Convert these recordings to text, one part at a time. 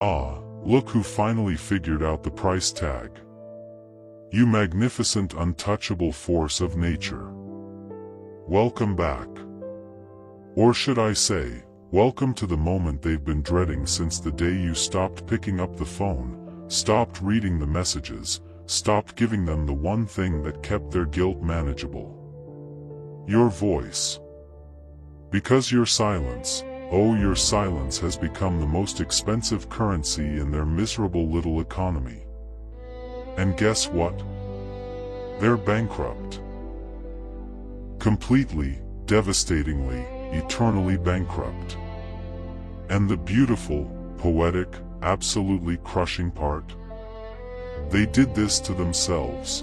Ah, look who finally figured out the price tag. You magnificent untouchable force of nature. Welcome back. Or should I say, welcome to the moment they've been dreading since the day you stopped picking up the phone, stopped reading the messages, stopped giving them the one thing that kept their guilt manageable. Your voice. Because your silence, oh your silence has become the most expensive currency in their miserable little economy. And guess what? They're bankrupt. Completely, devastatingly, eternally bankrupt. And the beautiful, poetic, absolutely crushing part? They did this to themselves.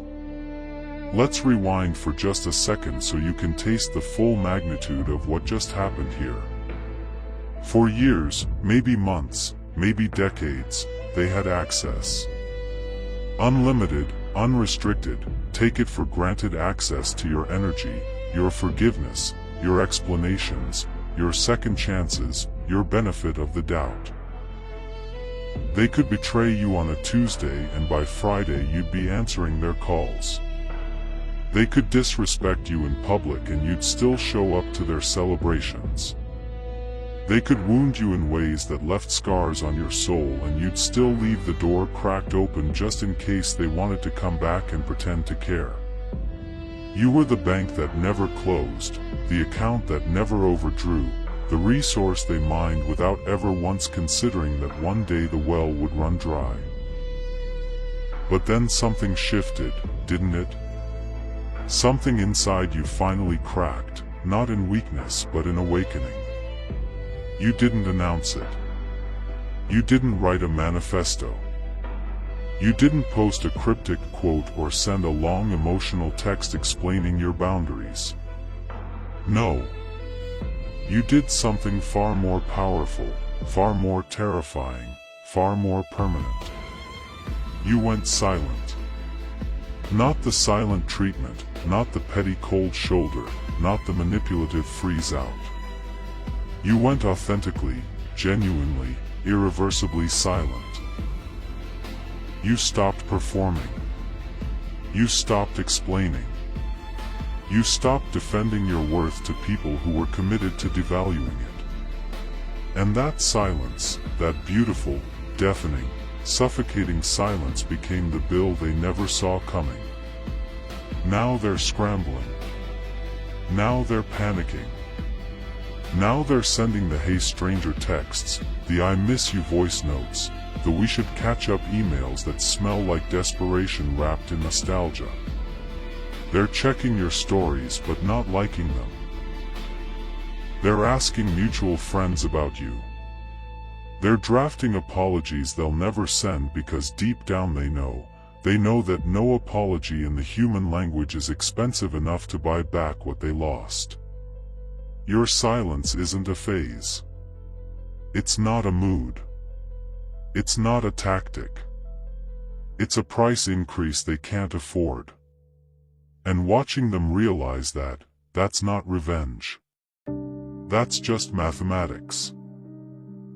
Let's rewind for just a second so you can taste the full magnitude of what just happened here. For years, maybe months, maybe decades, they had access. Unlimited, unrestricted, take it for granted access to your energy, your forgiveness, your explanations, your second chances, your benefit of the doubt. They could betray you on a Tuesday and by Friday you'd be answering their calls. They could disrespect you in public and you'd still show up to their celebrations. They could wound you in ways that left scars on your soul and you'd still leave the door cracked open just in case they wanted to come back and pretend to care. You were the bank that never closed, the account that never overdrew, the resource they mined without ever once considering that one day the well would run dry. But then something shifted, didn't it? Something inside you finally cracked, not in weakness but in awakening. You didn't announce it. You didn't write a manifesto. You didn't post a cryptic quote or send a long emotional text explaining your boundaries. No. You did something far more powerful, far more terrifying, far more permanent. You went silent. Not the silent treatment, not the petty cold shoulder, not the manipulative freeze out. You went authentically, genuinely, irreversibly silent. You stopped performing. You stopped explaining. You stopped defending your worth to people who were committed to devaluing it. And that silence, that beautiful, deafening, suffocating silence became the bill they never saw coming. Now they're scrambling. Now they're panicking. Now they're sending the "Hey stranger" texts, the "I miss you" voice notes, the "we should catch up" emails that smell like desperation wrapped in nostalgia. They're checking your stories but not liking them. They're asking mutual friends about you. They're drafting apologies they'll never send because deep down they know that no apology in the human language is expensive enough to buy back what they lost. Your silence isn't a phase. It's not a mood. It's not a tactic. It's a price increase they can't afford. And watching them realize that, that's not revenge. That's just mathematics.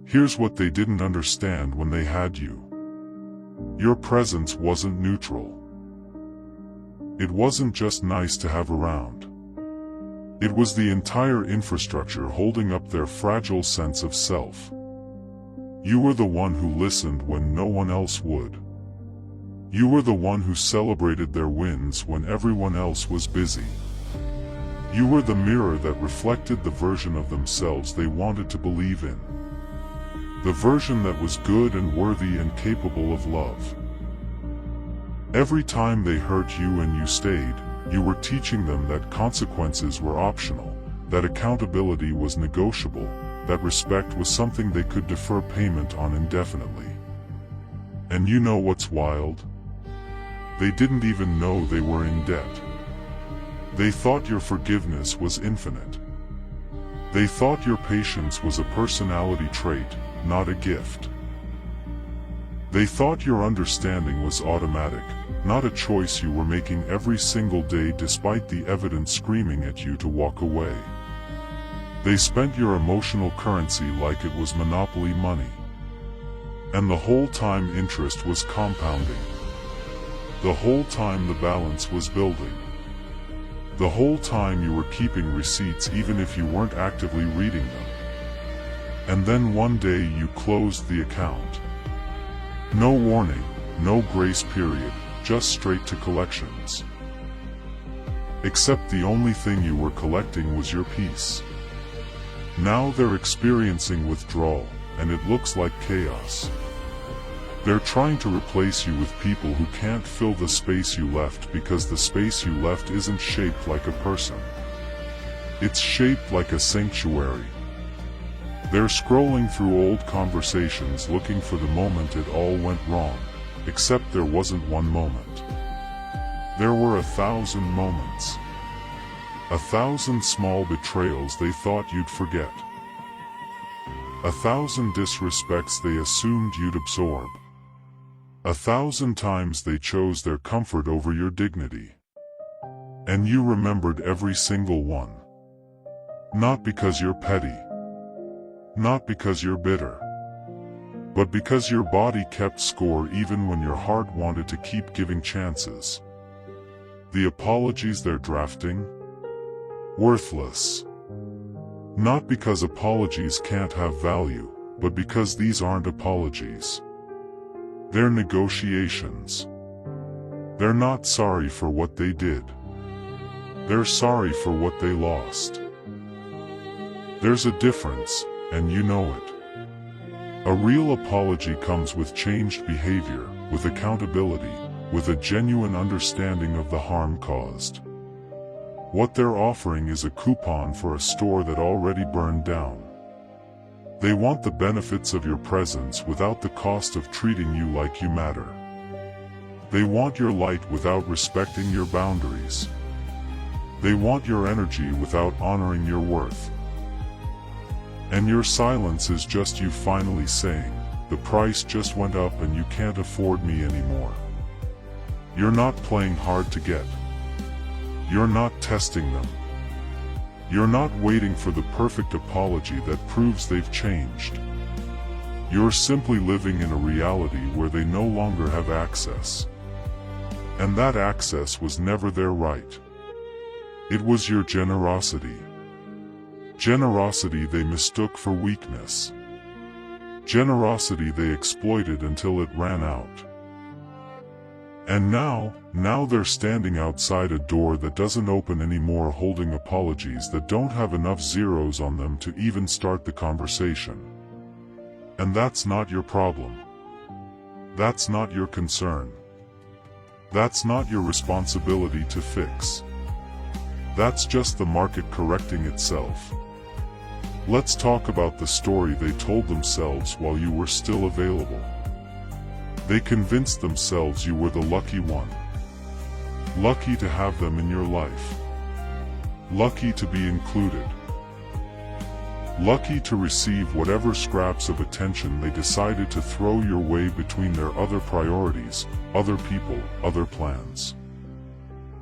Here's what they didn't understand when they had you. Your presence wasn't neutral. It wasn't just nice to have around. It was the entire infrastructure holding up their fragile sense of self. You were the one who listened when no one else would. You were the one who celebrated their wins when everyone else was busy. You were the mirror that reflected the version of themselves they wanted to believe in. The version that was good and worthy and capable of love. Every time they hurt you and you stayed, you were teaching them that consequences were optional, that accountability was negotiable, that respect was something they could defer payment on indefinitely. And you know what's wild? They didn't even know they were in debt. They thought your forgiveness was infinite. They thought your patience was a personality trait, not a gift. They thought your understanding was automatic, not a choice you were making every single day despite the evidence screaming at you to walk away. They spent your emotional currency like it was monopoly money. And the whole time interest was compounding. The whole time the balance was building. The whole time you were keeping receipts even if you weren't actively reading them. And then one day you closed the account. No warning, no grace period, just straight to collections. Except the only thing you were collecting was your peace. Now they're experiencing withdrawal, and it looks like chaos. They're trying to replace you with people who can't fill the space you left because the space you left isn't shaped like a person. It's shaped like a sanctuary. They're scrolling through old conversations looking for the moment it all went wrong, except there wasn't one moment. There were 1,000 moments. 1,000 small betrayals they thought you'd forget. 1,000 disrespects they assumed you'd absorb. 1,000 times they chose their comfort over your dignity. And you remembered every single one. Not because you're petty. Not because you're bitter. But because your body kept score even when your heart wanted to keep giving chances. The apologies they're drafting? Worthless. Not because apologies can't have value, but because these aren't apologies. They're negotiations. They're not sorry for what they did. They're sorry for what they lost. There's a difference, and you know it. A real apology comes with changed behavior, with accountability, with a genuine understanding of the harm caused. What they're offering is a coupon for a store that already burned down. They want the benefits of your presence without the cost of treating you like you matter. They want your light without respecting your boundaries. They want your energy without honoring your worth. And your silence is just you finally saying, the price just went up and you can't afford me anymore. You're not playing hard to get. You're not testing them. You're not waiting for the perfect apology that proves they've changed. You're simply living in a reality where they no longer have access. And that access was never their right. It was your generosity. Generosity they mistook for weakness. Generosity they exploited until it ran out. And now they're standing outside a door that doesn't open anymore, holding apologies that don't have enough zeros on them to even start the conversation. And that's not your problem. That's not your concern. That's not your responsibility to fix. That's just the market correcting itself. Let's talk about the story they told themselves while you were still available. They convinced themselves you were the lucky one. Lucky to have them in your life. Lucky to be included. Lucky to receive whatever scraps of attention they decided to throw your way between their other priorities, other people, other plans.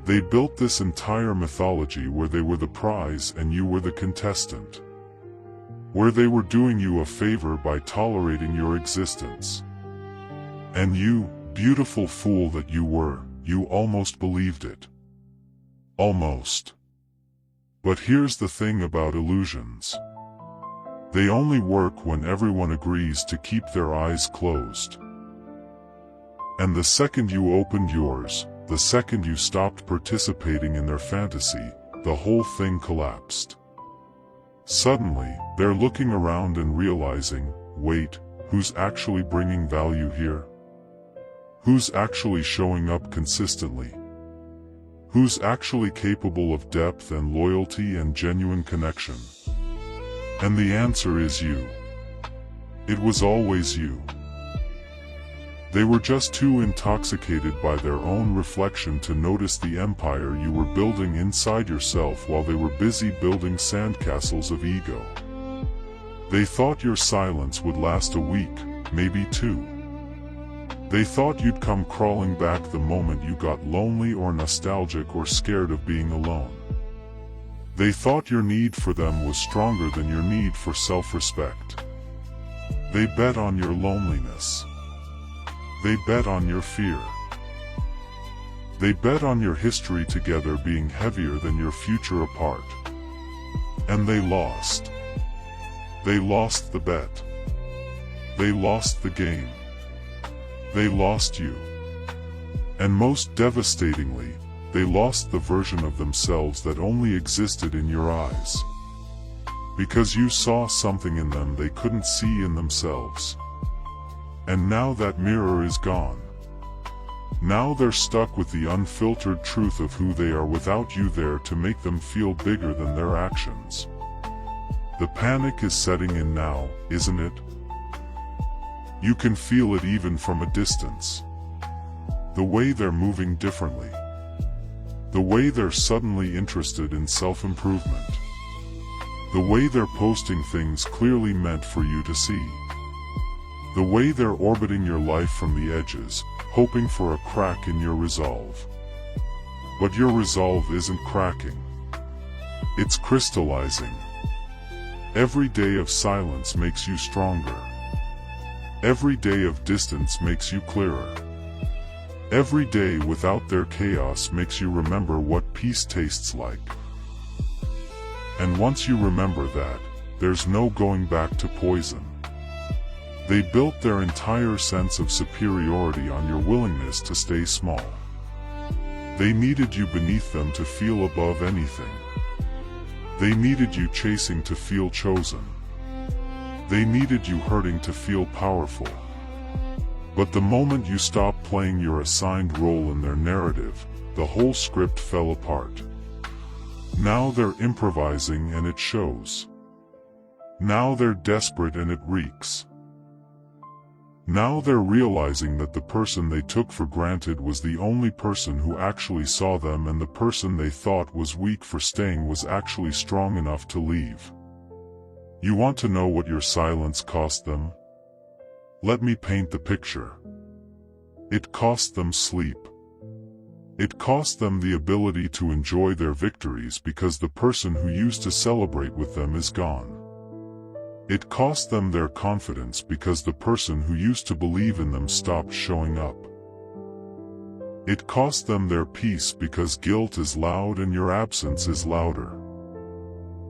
They built this entire mythology where they were the prize and you were the contestant. Where they were doing you a favor by tolerating your existence. And you, beautiful fool that you were, you almost believed it. Almost. But here's the thing about illusions. They only work when everyone agrees to keep their eyes closed. And the second you opened yours, the second you stopped participating in their fantasy, the whole thing collapsed. Suddenly, they're looking around and realizing, wait, who's actually bringing value here? Who's actually showing up consistently? Who's actually capable of depth and loyalty and genuine connection? And the answer is you. It was always you. They were just too intoxicated by their own reflection to notice the empire you were building inside yourself while they were busy building sandcastles of ego. They thought your silence would last a week, maybe 2. They thought you'd come crawling back the moment you got lonely or nostalgic or scared of being alone. They thought your need for them was stronger than your need for self-respect. They bet on your loneliness. They bet on your fear. They bet on your history together being heavier than your future apart. And they lost. They lost the bet. They lost the game. They lost you. And most devastatingly, they lost the version of themselves that only existed in your eyes. Because you saw something in them they couldn't see in themselves. And now that mirror is gone. Now they're stuck with the unfiltered truth of who they are without you there to make them feel bigger than their actions. The panic is setting in now, isn't it? You can feel it even from a distance. The way they're moving differently. The way they're suddenly interested in self-improvement. The way they're posting things clearly meant for you to see. The way they're orbiting your life from the edges, hoping for a crack in your resolve. But your resolve isn't cracking. It's crystallizing. Every day of silence makes you stronger. Every day of distance makes you clearer. Every day without their chaos makes you remember what peace tastes like. And once you remember that, there's no going back to poison. They built their entire sense of superiority on your willingness to stay small. They needed you beneath them to feel above anything. They needed you chasing to feel chosen. They needed you hurting to feel powerful. But the moment you stopped playing your assigned role in their narrative, the whole script fell apart. Now they're improvising and it shows. Now they're desperate and it reeks. Now they're realizing that the person they took for granted was the only person who actually saw them, and the person they thought was weak for staying was actually strong enough to leave. You want to know what your silence cost them? Let me paint the picture. It cost them sleep. It cost them the ability to enjoy their victories because the person who used to celebrate with them is gone. It cost them their confidence because the person who used to believe in them stopped showing up. It cost them their peace because guilt is loud and your absence is louder.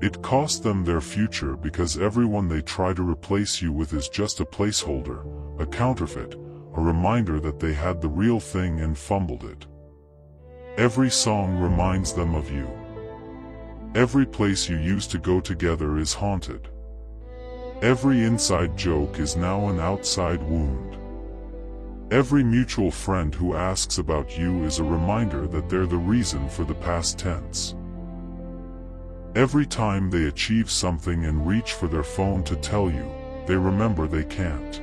It cost them their future because everyone they try to replace you with is just a placeholder, a counterfeit, a reminder that they had the real thing and fumbled it. Every song reminds them of you. Every place you used to go together is haunted. Every inside joke is now an outside wound. Every mutual friend who asks about you is a reminder that they're the reason for the past tense. Every time they achieve something and reach for their phone to tell you, they remember they can't.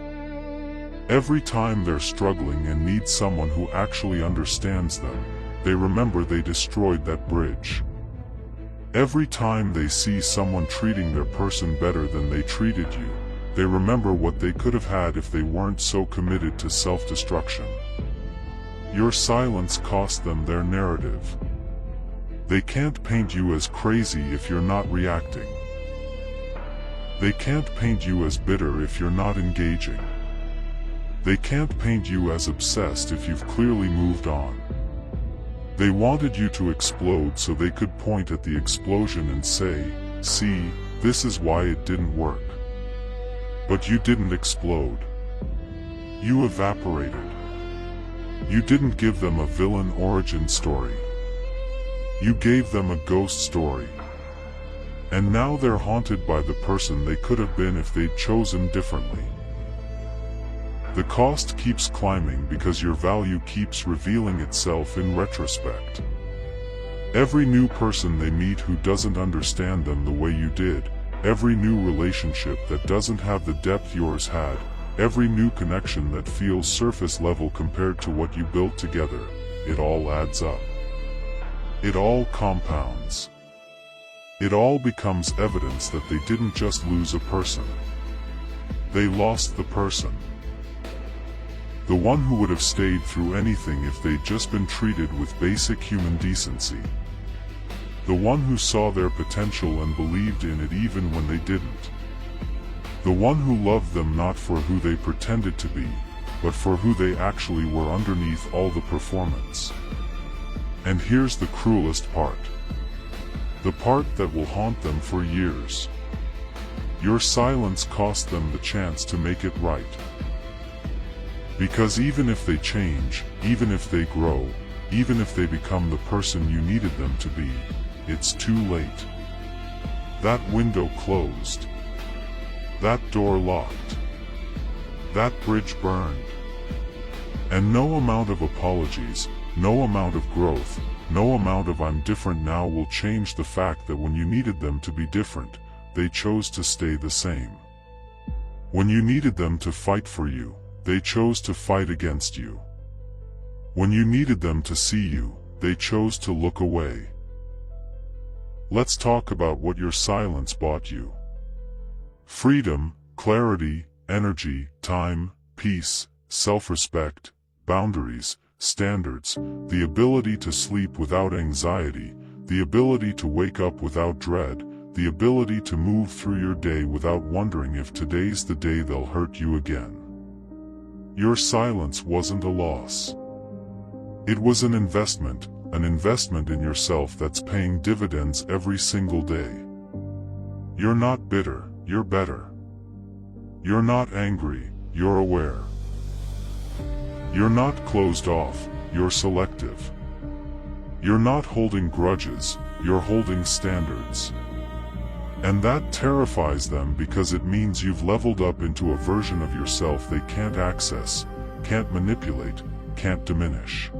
Every time they're struggling and need someone who actually understands them, they remember they destroyed that bridge. Every time they see someone treating their person better than they treated you, they remember what they could have had if they weren't so committed to self-destruction. Your silence cost them their narrative. They can't paint you as crazy if you're not reacting. They can't paint you as bitter if you're not engaging. They can't paint you as obsessed if you've clearly moved on. They wanted you to explode so they could point at the explosion and say, "See, this is why it didn't work." But you didn't explode. You evaporated. You didn't give them a villain origin story. You gave them a ghost story. And now they're haunted by the person they could have been if they'd chosen differently. The cost keeps climbing because your value keeps revealing itself in retrospect. Every new person they meet who doesn't understand them the way you did, every new relationship that doesn't have the depth yours had, every new connection that feels surface level compared to what you built together, it all adds up. It all compounds. It all becomes evidence that they didn't just lose a person. They lost the person. The one who would have stayed through anything if they'd just been treated with basic human decency. The one who saw their potential and believed in it even when they didn't. The one who loved them not for who they pretended to be, but for who they actually were underneath all the performance. And here's the cruelest part. The part that will haunt them for years. Your silence cost them the chance to make it right. Because even if they change, even if they grow, even if they become the person you needed them to be, it's too late. That window closed. That door locked. That bridge burned. And no amount of apologies, no amount of growth, no amount of "I'm different now" will change the fact that when you needed them to be different, they chose to stay the same. When you needed them to fight for you, they chose to fight against you. When you needed them to see you, they chose to look away. Let's talk about what your silence bought you. Freedom, clarity, energy, time, peace, self-respect, boundaries, standards, the ability to sleep without anxiety, the ability to wake up without dread, the ability to move through your day without wondering if today's the day they'll hurt you again. Your silence wasn't a loss. It was an investment in yourself that's paying dividends every single day. You're not bitter, you're better. You're not angry, you're aware. You're not closed off, you're selective. You're not holding grudges, you're holding standards. And that terrifies them because it means you've leveled up into a version of yourself they can't access, can't manipulate, can't diminish.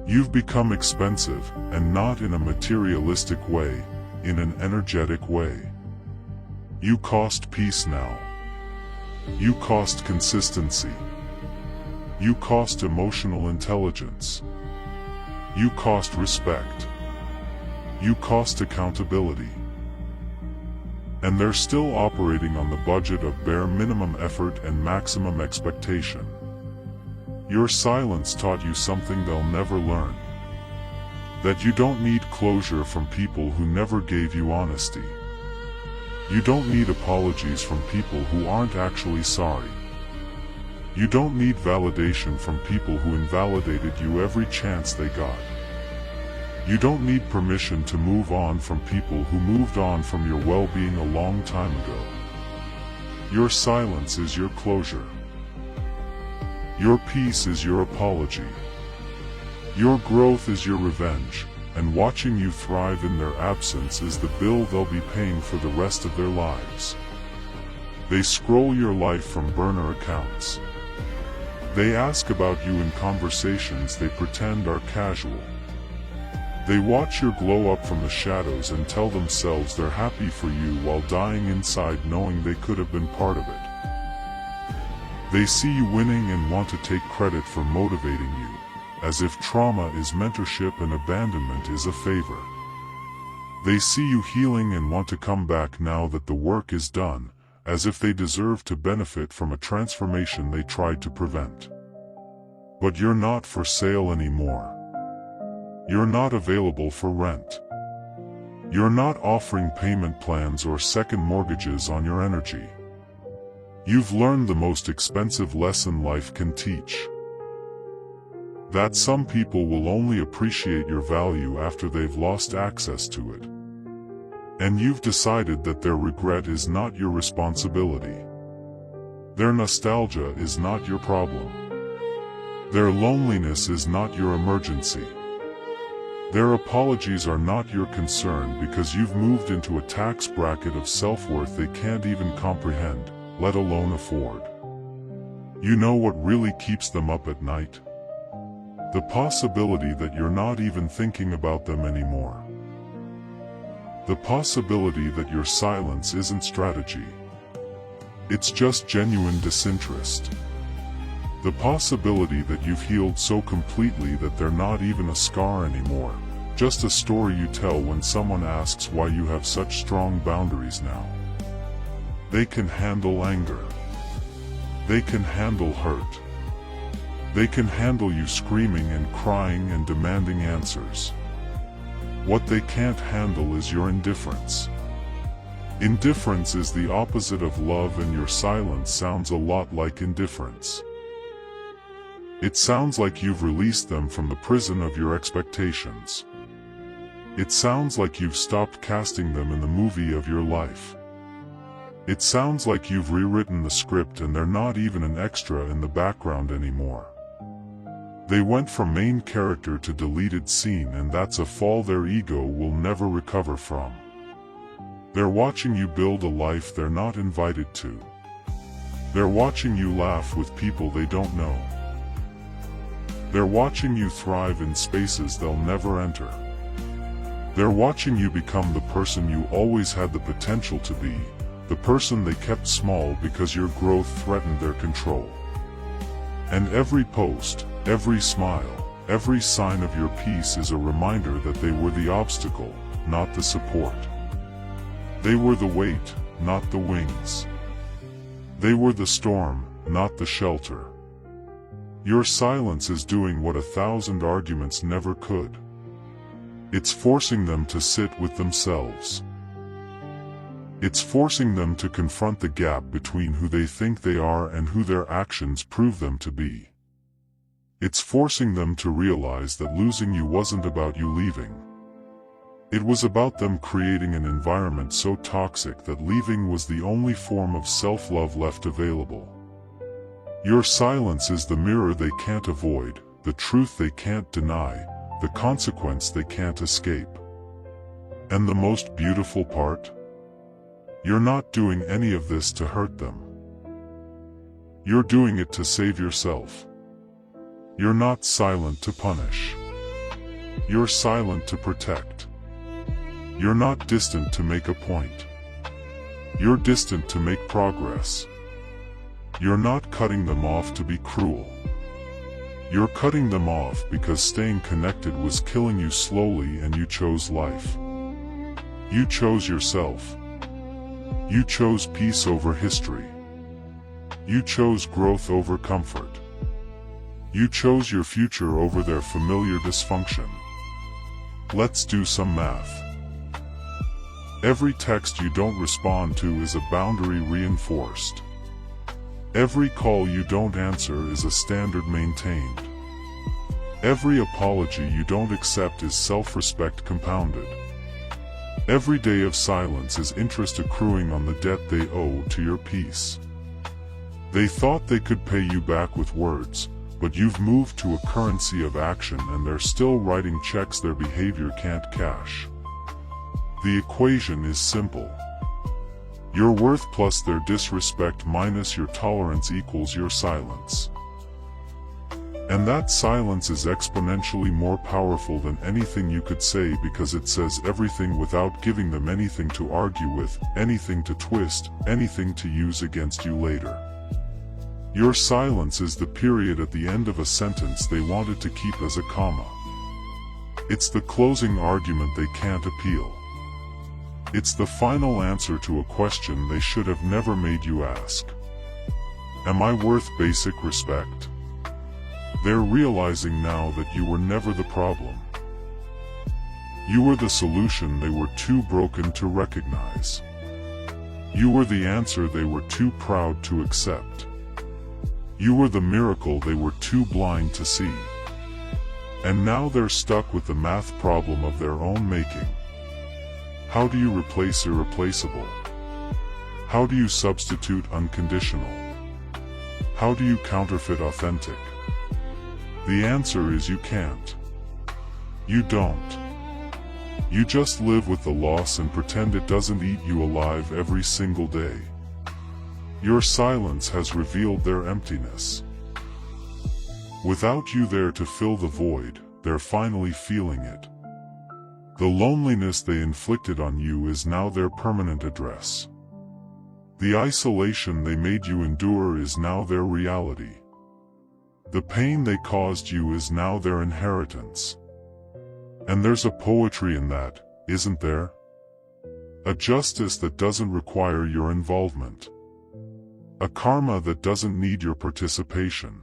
You've become expensive, and not in a materialistic way, in an energetic way. You cost peace now. You cost consistency. You cost emotional intelligence. You cost respect. You cost accountability. And they're still operating on the budget of bare minimum effort and maximum expectation. Your silence taught you something they'll never learn. That you don't need closure from people who never gave you honesty. You don't need apologies from people who aren't actually sorry. You don't need validation from people who invalidated you every chance they got. You don't need permission to move on from people who moved on from your well-being a long time ago. Your silence is your closure. Your peace is your apology. Your growth is your revenge, and watching you thrive in their absence is the bill they'll be paying for the rest of their lives. They scroll your life from burner accounts. They ask about you in conversations they pretend are casual. They watch your glow up from the shadows and tell themselves they're happy for you while dying inside knowing they could have been part of it. They see you winning and want to take credit for motivating you, as if trauma is mentorship and abandonment is a favor. They see you healing and want to come back now that the work is done, as if they deserve to benefit from a transformation they tried to prevent. But you're not for sale anymore. You're not available for rent. You're not offering payment plans or second mortgages on your energy. You've learned the most expensive lesson life can teach. That some people will only appreciate your value after they've lost access to it. And you've decided that their regret is not your responsibility. Their nostalgia is not your problem. Their loneliness is not your emergency. Their apologies are not your concern because you've moved into a tax bracket of self-worth they can't even comprehend, let alone afford. You know what really keeps them up at night? The possibility that you're not even thinking about them anymore. The possibility that your silence isn't strategy. It's just genuine disinterest. The possibility that you've healed so completely that they're not even a scar anymore, just a story you tell when someone asks why you have such strong boundaries now. They can handle anger. They can handle hurt. They can handle you screaming and crying and demanding answers. What they can't handle is your indifference. Indifference is the opposite of love, and your silence sounds a lot like indifference. It sounds like you've released them from the prison of your expectations. It sounds like you've stopped casting them in the movie of your life. It sounds like you've rewritten the script and they're not even an extra in the background anymore. They went from main character to deleted scene, and that's a fall their ego will never recover from. They're watching you build a life they're not invited to. They're watching you laugh with people they don't know. They're watching you thrive in spaces they'll never enter. They're watching you become the person you always had the potential to be, the person they kept small because your growth threatened their control. And every post, every smile, every sign of your peace is a reminder that they were the obstacle, not the support. They were the weight, not the wings. They were the storm, not the shelter. Your silence is doing what 1,000 arguments never could. It's forcing them to sit with themselves. It's forcing them to confront the gap between who they think they are and who their actions prove them to be. It's forcing them to realize that losing you wasn't about you leaving. It was about them creating an environment so toxic that leaving was the only form of self-love left available. Your silence is the mirror they can't avoid, the truth they can't deny, the consequence they can't escape. And the most beautiful part? You're not doing any of this to hurt them. You're doing it to save yourself. You're not silent to punish. You're silent to protect. You're not distant to make a point. You're distant to make progress. You're not cutting them off to be cruel. You're cutting them off because staying connected was killing you slowly, and you chose life. You chose yourself. You chose peace over history. You chose growth over comfort. You chose your future over their familiar dysfunction. Let's do some math. Every text you don't respond to is a boundary reinforced. Every call you don't answer is a standard maintained. Every apology you don't accept is self-respect compounded. Every day of silence is interest accruing on the debt they owe to your peace. They thought they could pay you back with words, but you've moved to a currency of action, and they're still writing checks their behavior can't cash. The equation is simple. Your worth plus their disrespect minus your tolerance equals your silence. And that silence is exponentially more powerful than anything you could say, because it says everything without giving them anything to argue with, anything to twist, anything to use against you later. Your silence is the period at the end of a sentence they wanted to keep as a comma. It's the closing argument they can't appeal. It's the final answer to a question they should have never made you ask. Am I worth basic respect? They're realizing now that you were never the problem. You were the solution they were too broken to recognize. You were the answer they were too proud to accept. You were the miracle they were too blind to see. And now they're stuck with the math problem of their own making. How do you replace irreplaceable? How do you substitute unconditional? How do you counterfeit authentic? The answer is you can't. You don't. You just live with the loss and pretend it doesn't eat you alive every single day. Your silence has revealed their emptiness. Without you there to fill the void, they're finally feeling it. The loneliness they inflicted on you is now their permanent address. The isolation they made you endure is now their reality. The pain they caused you is now their inheritance. And there's a poetry in that, isn't there? A justice that doesn't require your involvement. A karma that doesn't need your participation.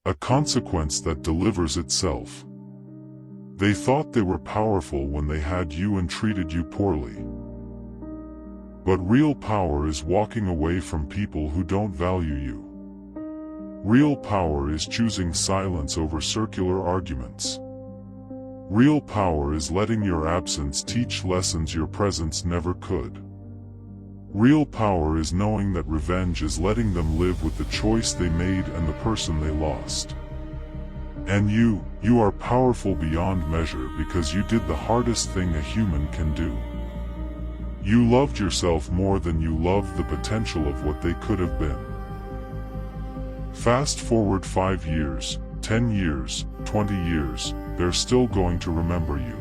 A consequence that delivers itself. They thought they were powerful when they had you and treated you poorly. But real power is walking away from people who don't value you. Real power is choosing silence over circular arguments. Real power is letting your absence teach lessons your presence never could. Real power is knowing that revenge is letting them live with the choice they made and the person they lost. And you are powerful beyond measure because you did the hardest thing a human can do. You loved yourself more than you loved the potential of what they could have been. Fast forward 5 years, 10 years, 20 years, they're still going to remember you.